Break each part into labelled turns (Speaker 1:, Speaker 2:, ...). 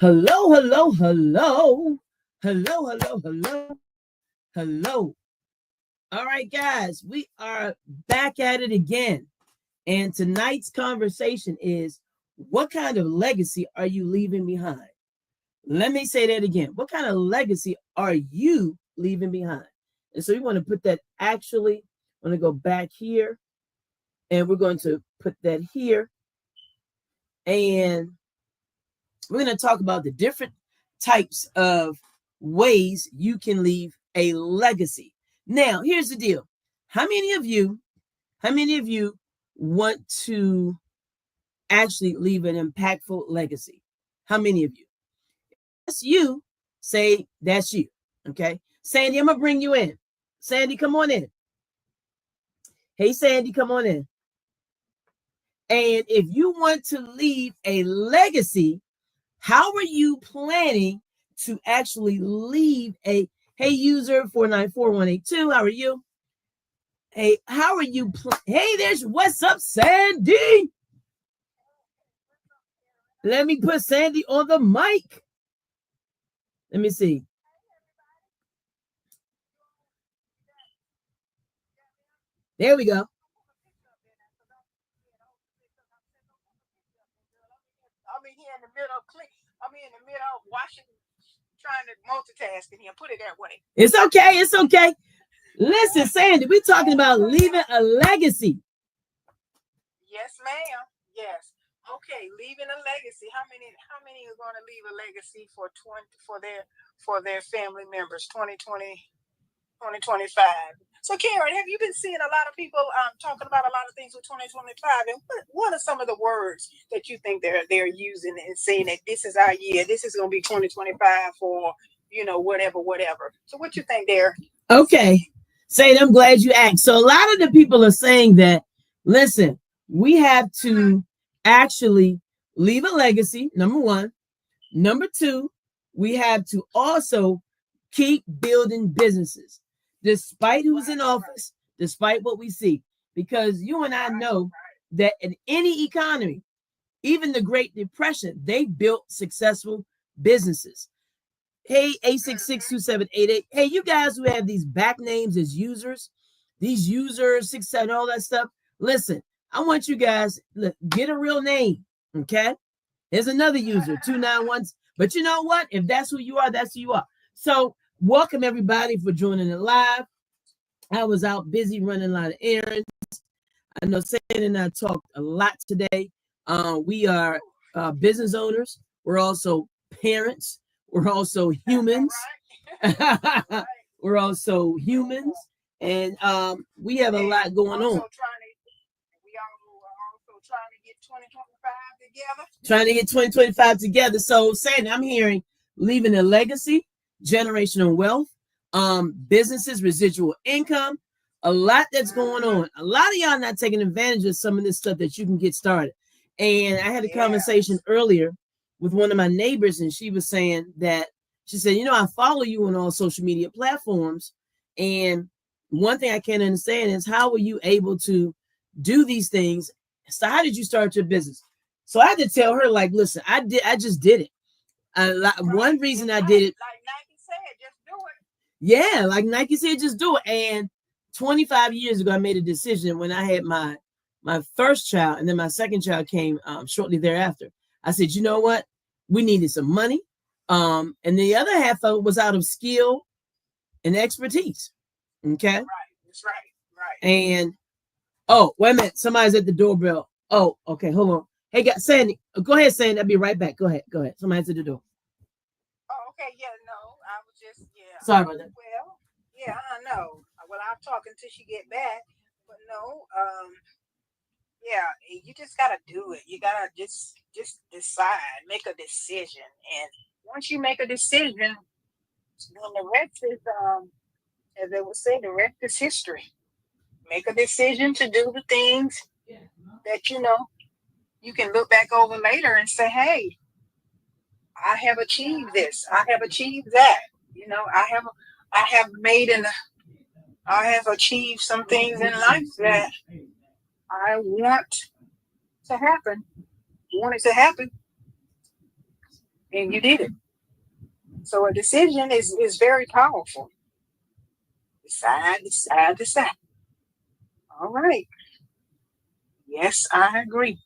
Speaker 1: Hello, hello, hello. Hello, hello, hello, hello. All right, guys, we are back at it again. And tonight's conversation is, what kind of legacy are you leaving behind? Let me say that again. What kind of legacy are you leaving behind? And so we want to put that actually, I'm going to go back here and we're going to put that here. And we're going to talk about the different types of ways you can leave a legacy. Now, here's the deal. How many of you want to actually leave an impactful legacy? How many of you? That's you. Say that's you. Okay. Sandy, I'm going to bring you in. Sandy, come on in. Hey, Sandy, come on in. And if you want to leave a legacy, how are you planning to actually leave a, hey, user 494-182, how are you? Hey, how are you? Hey, there's, what's up, Sandy? Let me put Sandy on the mic. Let me see. There we go.
Speaker 2: I'm in the middle of washing, trying to multitask in here. Put it that way.
Speaker 1: It's okay. It's okay. Listen, Sandy, we're talking about leaving a legacy.
Speaker 2: Yes, ma'am. Yes. Okay, leaving a legacy. How many are going to leave a legacy for their family members 2020 2025? So Karen, have you been seeing a lot of people talking about a lot of things with 2025? And what are some of the words that you think they're using and saying that this is our year, this is going to be 2025 for, whatever. So what you think there?
Speaker 1: Okay. Say, I'm glad you asked. So a lot of the people are saying that, listen, we have to actually leave a legacy, number one. Number two, we have to also keep building businesses, despite who's in office, despite what we see. Because you and I know that in any economy, even the Great Depression, they built successful businesses. Hey, 866-2788. Hey, you guys who have these back names as users, these users, 67, all that stuff. Listen, I want you guys to get a real name. Okay. Here's another user, 291. But you know what? If that's who you are, that's who you are. So welcome everybody for joining it live. I was out busy running a lot of errands. I know Sandy and I talked a lot today. We are business owners. We're also parents. We're also humans. We're also humans. And we have a lot going on.
Speaker 2: We are also trying to get 2025 together.
Speaker 1: Trying to get 2025 together. So Sandy, I'm hearing leaving a legacy, generational wealth, businesses, residual income, a lot that's going on. A lot of y'all not taking advantage of some of this stuff that you can get started. And I had a conversation earlier with one of my neighbors, and she was saying that, she said, I follow you on all social media platforms. And one thing I can't understand is, how were you able to do these things? So how did you start your business? So I had to tell her, like, listen, I just did it. One reason I did it.
Speaker 2: Like Nike said, just do it.
Speaker 1: Yeah, like Nike said, just do it. And 25 years ago, I made a decision when I had my first child, and then my second child came shortly thereafter. I said, you know what? We needed some money. And the other half of it was out of skill and expertise. Okay.
Speaker 2: Right. That's right. Right.
Speaker 1: And oh, wait a minute. Somebody's at the doorbell. Oh, okay. Hold on. Hey, Sandy. Go ahead, Sandy. I'll be right back. Go ahead. Somebody's at the door.
Speaker 2: Oh, okay. Yeah, no. I was just,
Speaker 1: Sorry about that.
Speaker 2: Well, yeah, I know. Well, I'll talk until she get back. But no, yeah, you just gotta do it. You gotta just decide, make a decision, and once you make a decision, then the rest is, as they would say, the rest is history. Make a decision to do the things that you can look back over later and say, "Hey, I have achieved this. I have achieved that. I have achieved some things in life that I want to happen. Want it to happen. and you did it. So a decision is very powerful. Decide. All right. Yes, I agree.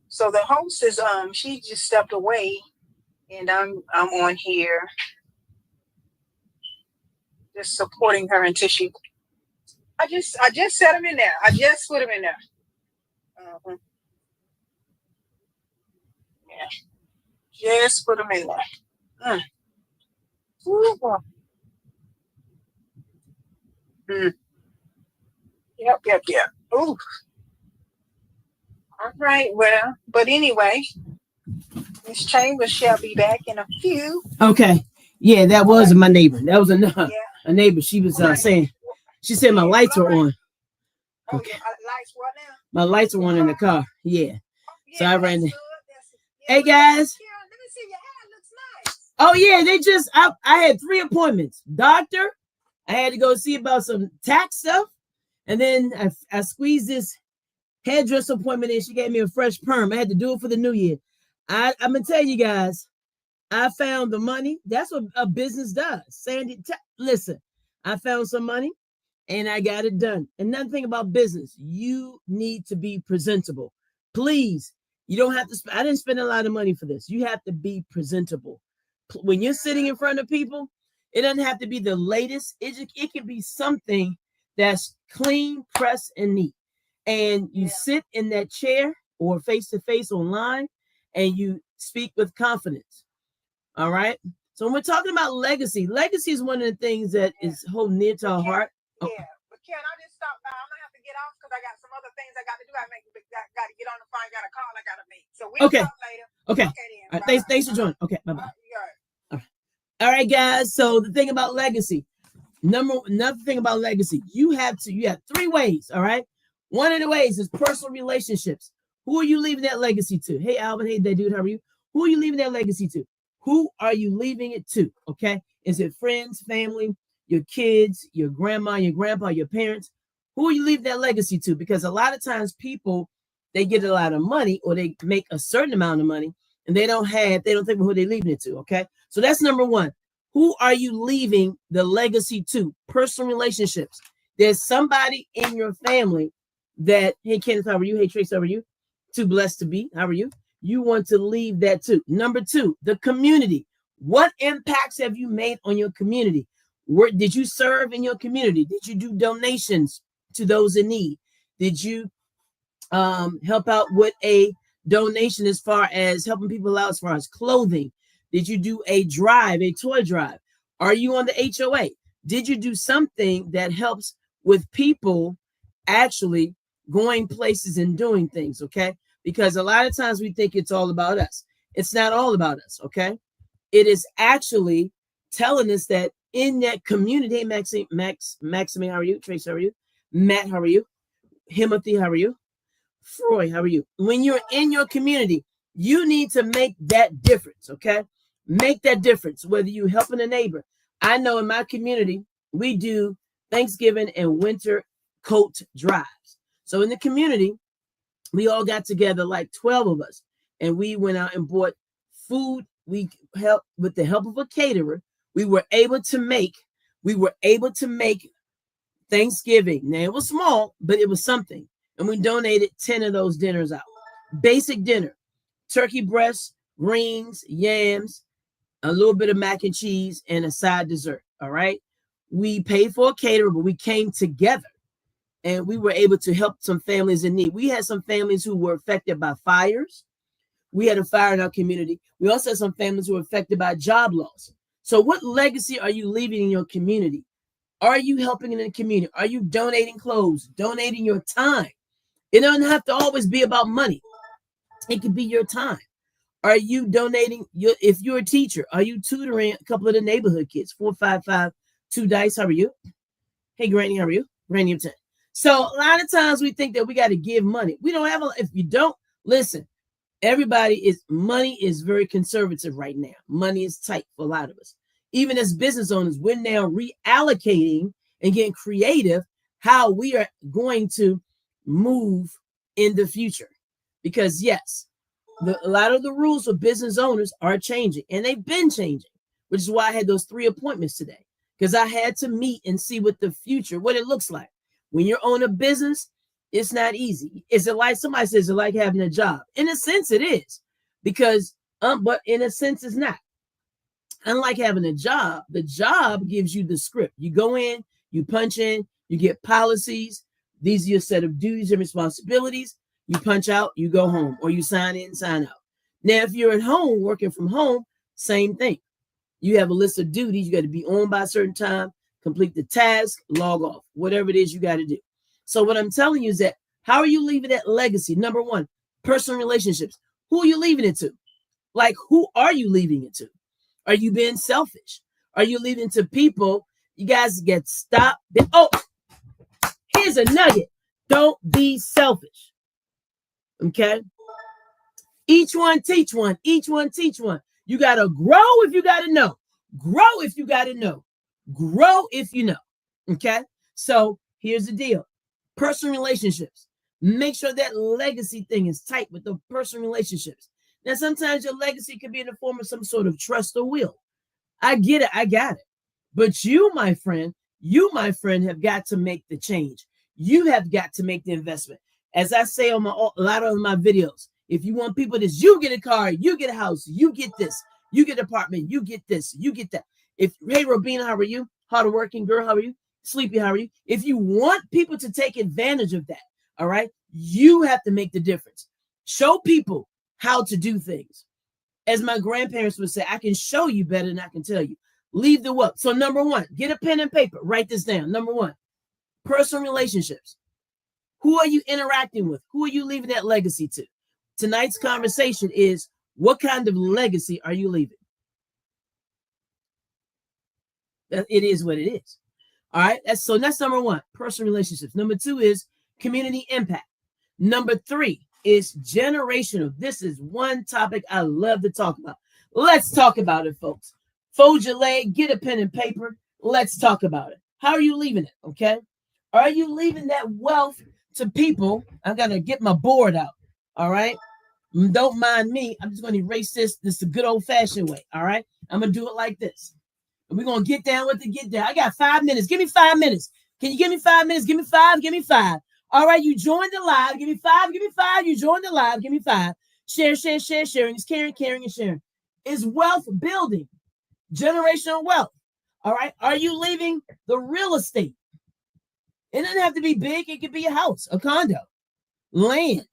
Speaker 2: So the host is she just stepped away, and I'm on here just supporting her until she. I just set him in there. I just put him in there. Yeah, just put him in there. Yep. Ooh. All right. Well, but anyway, Miss Chambers shall be back in a few.
Speaker 1: Okay. Yeah, that was my neighbor. That was a neighbor. She was saying, she said my lights are on.
Speaker 2: Okay. Lights what now?
Speaker 1: My lights are on in the car. Yeah. So I ran.
Speaker 2: Hey
Speaker 1: guys.
Speaker 2: Let me see your hair. Looks nice.
Speaker 1: Oh yeah, they just I had 3 appointments. Doctor, I had to go see about some tax stuff, and then I squeezed this hairdresser appointment in. She gave me a fresh perm. I had to do it for the new year. I'm gonna tell you guys, I found the money. That's what a business does. Sandy, listen, I found some money and I got it done. And another thing about business, you need to be presentable. Please, you don't have to. I didn't spend a lot of money for this. You have to be presentable. When you're sitting in front of people, it doesn't have to be the latest. It can be something that's clean, pressed, and neat. And you sit in that chair or face to face online, and you speak with confidence. All right. So when we're talking about legacy is one of the things that is holding near to our heart.
Speaker 2: Yeah, but Ken, I just stopped by. I'm gonna have to get off because I got some other things I got to do. I got to get on the phone. I got a call I got to make. So we'll talk later.
Speaker 1: Okay.
Speaker 2: Then.
Speaker 1: All right, thanks for joining. Okay. Bye bye. All right, guys. So the thing about legacy, another thing about legacy, you have 3 ways. All right. One of the ways is personal relationships. Who are you leaving that legacy to? Hey, Alvin. Hey, that dude. How are you? Who are you leaving that legacy to? Who are you leaving it to? Okay. Is it friends, family, your kids, your grandma, your grandpa, your parents? Who are you leaving that legacy to? Because a lot of times people, they get a lot of money or they make a certain amount of money and they don't think of who they're leaving it to. Okay. So that's number 1. Who are you leaving the legacy to? Personal relationships. There's somebody in your family that, hey, Kenneth, how are you? Hey, Trace, how are you? Too blessed to be. How are you? You want to leave that too. Number 2, the community. What impacts have you made on your community? Where did you serve in your community? Did you do donations to those in need? Did you help out with a donation as far as helping people out as far as clothing? Did you do a toy drive? Are you on the HOA? Did you do something that helps with people actually going places and doing things? Okay. Because a lot of times we think it's all about us. It's not all about us. Okay. It is actually telling us that in that community. Hey, Maxime, how are you? Trace, how are you? Matt, how are you? Himothy, how are you? Froy, how are you? When you're in your community, you need to make that difference. Okay. Make that difference, whether you helping a neighbor. I know in my community, we do Thanksgiving and winter coat drives. So in the community, we all got together, like 12 of us, and we went out and bought food. We helped with the help of a caterer. We were able to make Thanksgiving. Now it was small, but it was something. And we donated 10 of those dinners out. Basic dinner, turkey breast, greens, yams, a little bit of mac and cheese, and a side dessert. All right. We paid for a caterer, but we came together and we were able to help some families in need. We had some families who were affected by fires. We had a fire in our community. We also had some families who were affected by job loss. So what legacy are you leaving in your community? Are you helping in the community? Are you donating clothes, donating your time? It doesn't have to always be about money. It could be your time. Are you donating if you're a teacher, are you tutoring a couple of the neighborhood kids? 455-2 dice. How are you? Hey, Granny, how are you? Granny of 10. So a lot of times we think that we got to give money. We don't have if you don't listen, money is very conservative right now. Money is tight for a lot of us. Even as business owners, we're now reallocating and getting creative how we are going to move in the future. Because yes, a lot of the rules for business owners are changing, and they've been changing, which is why I had those 3 appointments today, because I had to meet and see what the future, what it looks like. When you're on a business, it's not easy. Is it like, somebody says, it's like having a job? In a sense, it is, because, but in a sense, it's not. Unlike having a job, the job gives you the script. You go in, you punch in, you get policies. These are your set of duties and responsibilities. You punch out, you go home, or you sign in, sign out. Now, if you're at home, working from home, same thing. You have a list of duties. You got to be on by a certain time, complete the task, log off, whatever it is you got to do. So what I'm telling you is that, how are you leaving that legacy? Number one, personal relationships. Who are you leaving it to? Like, who are you leaving it to? Are you being selfish? Are you leaving to people? You guys get stopped. Oh, here's a nugget. Don't be selfish. Okay? Each one teach one. Each one teach one. You got to grow if you got to know. Grow if you got to know. Grow if you know. Okay? So here's the deal. Personal relationships. Make sure that legacy thing is tight with the personal relationships. Now, sometimes your legacy can be in the form of some sort of trust or will. I get it. I got it. But you, my friend, have got to make the change. You have got to make the investment. As I say on a lot of my videos, if you want people this, you get a car, you get a house, you get this, you get an apartment, you get this, you get that. Hey, Robina, how are you? Hardworking girl, how are you? Sleepy, how are you? If you want people to take advantage of that, all right, you have to make the difference. Show people how to do things. As my grandparents would say, I can show you better than I can tell you. Leave the what? So number one, get a pen and paper. Write this down. Number one, personal relationships. Who are you interacting with? Who are you leaving that legacy to? Tonight's conversation is, what kind of legacy are you leaving? It is what it is. All right. That's number one, personal relationships. Number two is community impact. Number three is generational. This is one topic I love to talk about. Let's talk about it, folks. Fold your leg, get a pen and paper. Let's talk about it. How are you leaving it? Okay. Are you leaving that wealth to people? I got to get my board out. All right. Don't mind me. I'm just going to erase this. This is the good old fashioned way. All right. I'm going to do it like this. And we're going to get down with the get down. I got 5 minutes. Give me 5 minutes. Can you give me 5 minutes? Give me 5. Give me 5. All right. You joined the live. Give me 5. Give me 5. You joined the live. Give me 5. Share. Sharing is caring, and sharing. Is wealth building. Generational wealth. All right. Are you leaving the real estate? It doesn't have to be big. It could be a house, a condo, land,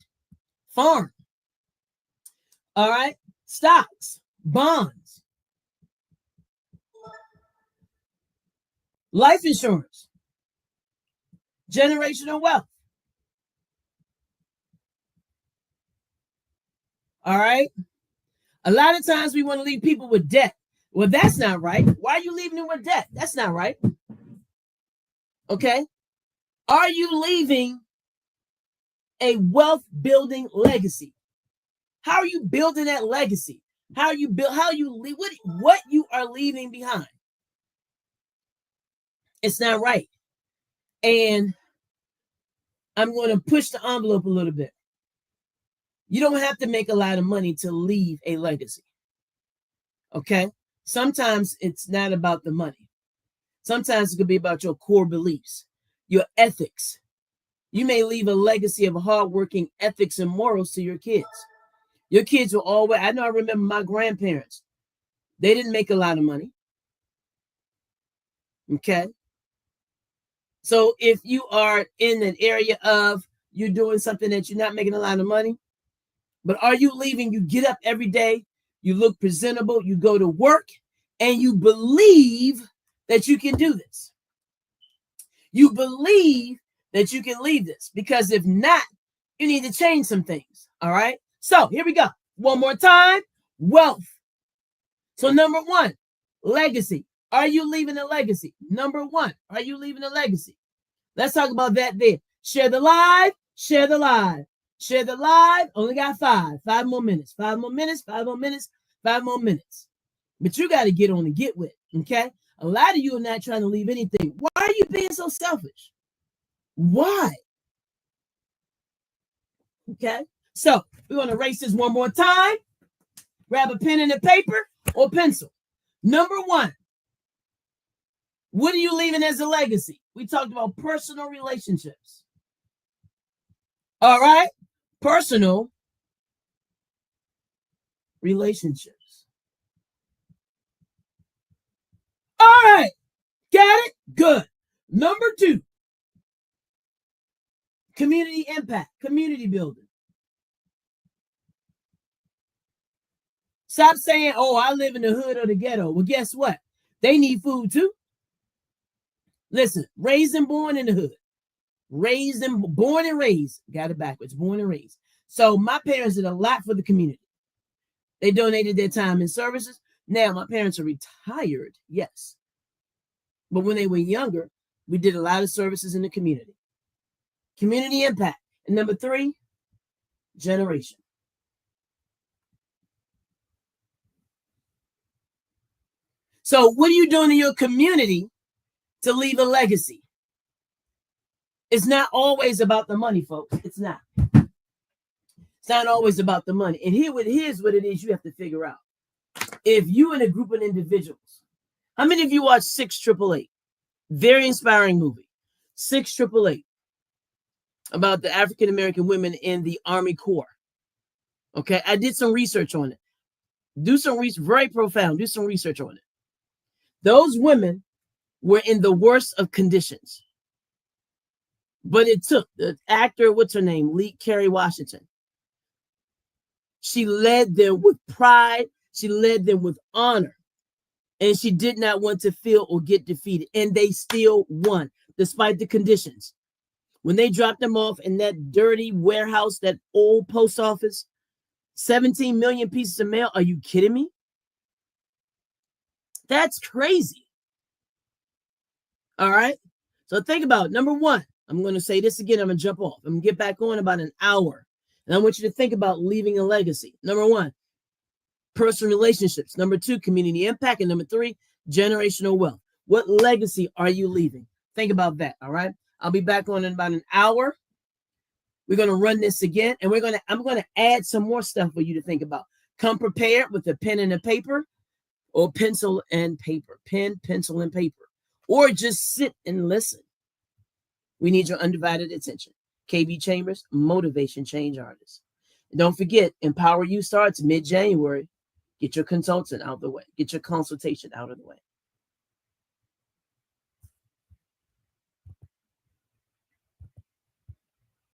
Speaker 1: farm. All right. Stocks, bonds, life insurance, generational wealth. All right. A lot of times we want to leave people with debt. Well, that's not right. Why are you leaving them with debt? That's not right. Okay. Are you leaving a wealth building legacy? How are you building that legacy? What you are leaving behind? It's not right. And I'm going to push the envelope a little bit. You don't have to make a lot of money to leave a legacy. Okay? Sometimes it's not about the money. Sometimes it could be about your core beliefs, your ethics. You may leave a legacy of hardworking ethics and morals to your kids. Your kids will always, I remember my grandparents. They didn't make a lot of money. Okay? So if you are in an area of you're doing something that you're not making a lot of money, but are you leaving? You get up every day, you look presentable, you go to work, and you believe that you can do this. You believe that you can leave this, because if not, you need to change some things. All right. So here we go. One more time. Wealth. So number one, legacy. Are you leaving a legacy? Number one, are you leaving a legacy? Let's talk about that there. Share the live. Share the live. Share the live. Only got 5 more minutes. 5 more minutes. 5 more minutes. 5 more minutes. But you got to get on and get with. Okay. A lot of you are not trying to leave anything. Why are you being so selfish? Why? Okay. So we're going to erase this one more time. Grab a pen and a paper or pencil. Number one, what are you leaving as a legacy? We talked about personal relationships. All right. Personal relationships. All right. Got it? Good. Number two, community impact, community building. Stop saying, oh, I live in the hood or the ghetto. Well, guess what? They need food too. Listen, raised and born in the hood. Born and raised. Got it backwards. Born and raised. So my parents did a lot for the community. They donated their time and services. Now my parents are retired, yes. But when they were younger, we did a lot of services in the community. Community impact. And number three, generation. So what are you doing in your community to leave a legacy? It's not always about the money, folks. It's not. It's not always about the money. And here's what it is you have to figure out. If you in a group of individuals, how many of you watch 688? Very inspiring movie. 688. About the African American women in the Army Corps. Okay, I did some research on it. Do some research, very profound. Do some research on it. Those women were in the worst of conditions. But it took the actor, what's her name? Lee Carey Washington. She led them with pride. She led them with honor. And she did not want to feel or get defeated. And they still won, despite the conditions. When they dropped them off in that dirty warehouse, that old post office, 17 million pieces of mail. Are you kidding me? That's crazy. All right. So think about it. Number one, I'm going to say this again. I'm going to jump off. I'm going to get back on about an hour. And I want you to think about leaving a legacy. Number one, personal relationships. Number two, community impact. And number three, generational wealth. What legacy are you leaving? Think about that. All right. I'll be back on in about an hour. We're going to run this again. And I'm going to add some more stuff for you to think about. Come prepared with a pen and a paper or pencil and paper. Pen, pencil, and paper. Or just sit and listen. We need your undivided attention. KB Chambers, Motivation Change Artist. And don't forget, Empower You starts mid-January. Get your consultant out of the way. Get your consultation out of the way.